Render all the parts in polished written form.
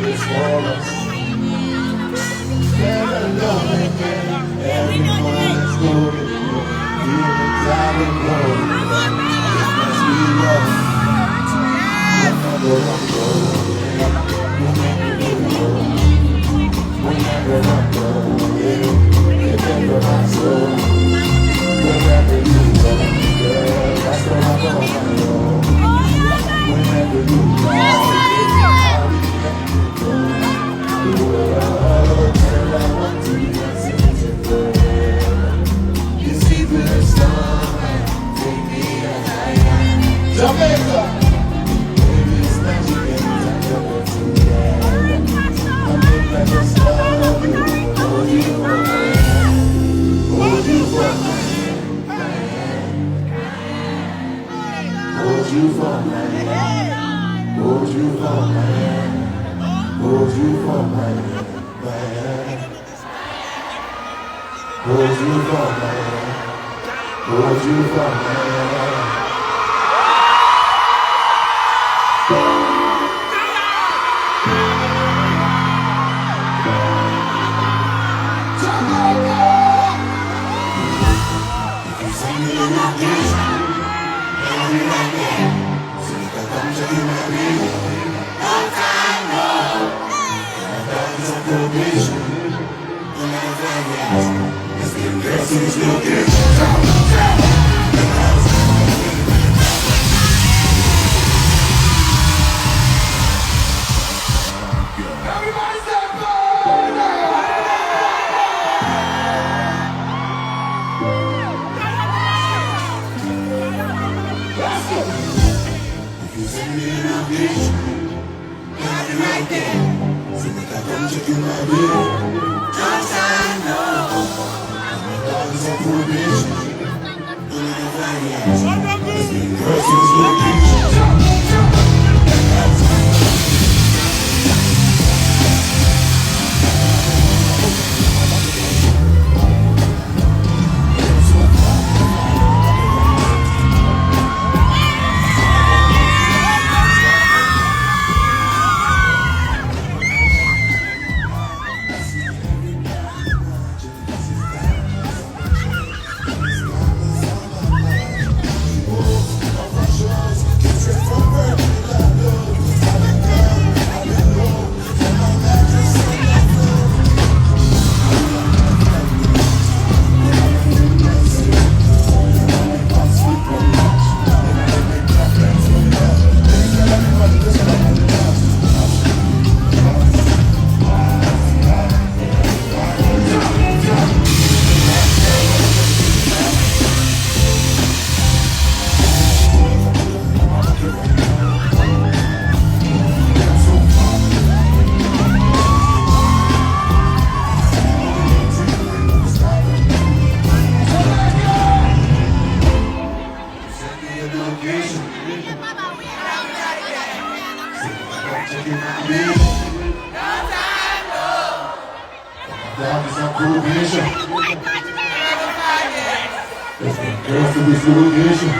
It's for us. Stand alone again. Everyone is going through. Feelings out of glory. It must be love. Whenever I'm going, whenever I'm going, if ever my soul, wherever you go, girl, that's where I'm going. Whenever you go, I'll be girl, I want to see you forever. You see through the storm and take me as I am. Jamaica! Hold you for my hand, hold you for my hand, hold you for my hand, hold you for my hand, hold you for my hand. If you see me in my vision, like that, so you can come to you, my baby. Long time, no. My dog is on probation. And I find it. It's been girls since location. Everybody say if you send me an obligation, nothing like that. So make I come check you, my baby. Long time, no. My dog is on probation. And I can find it. It's been girls since location. Dog is on probation. Let's get girls to this location.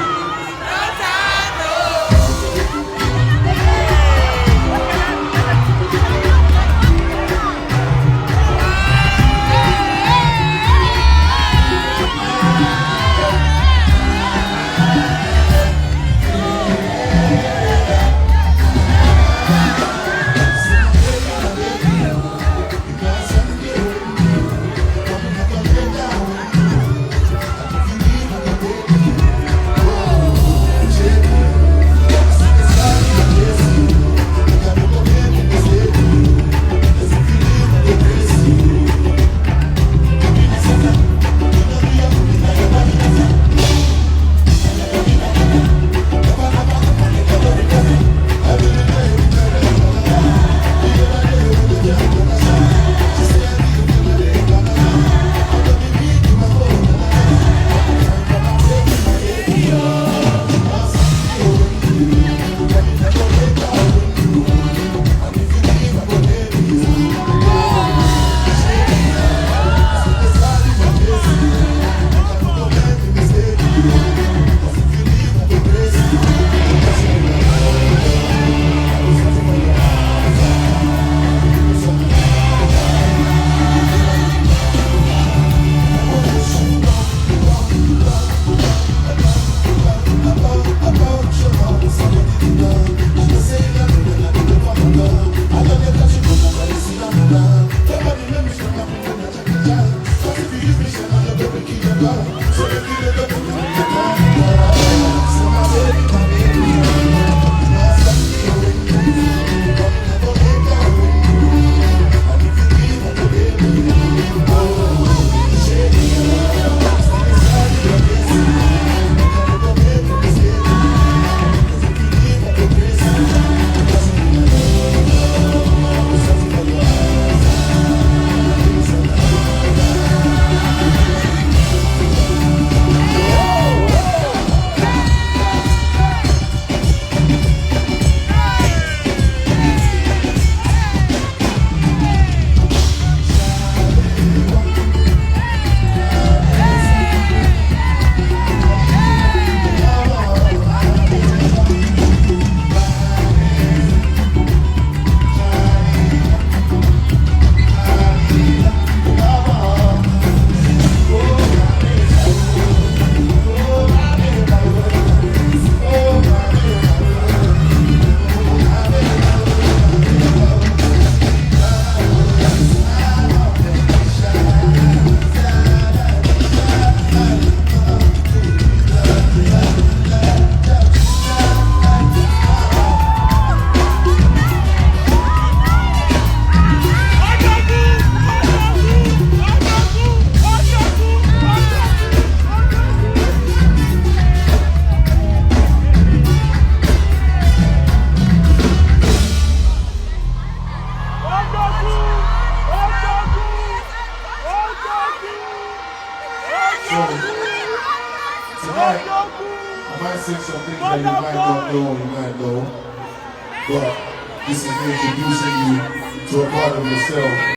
introducing you to a part of yourself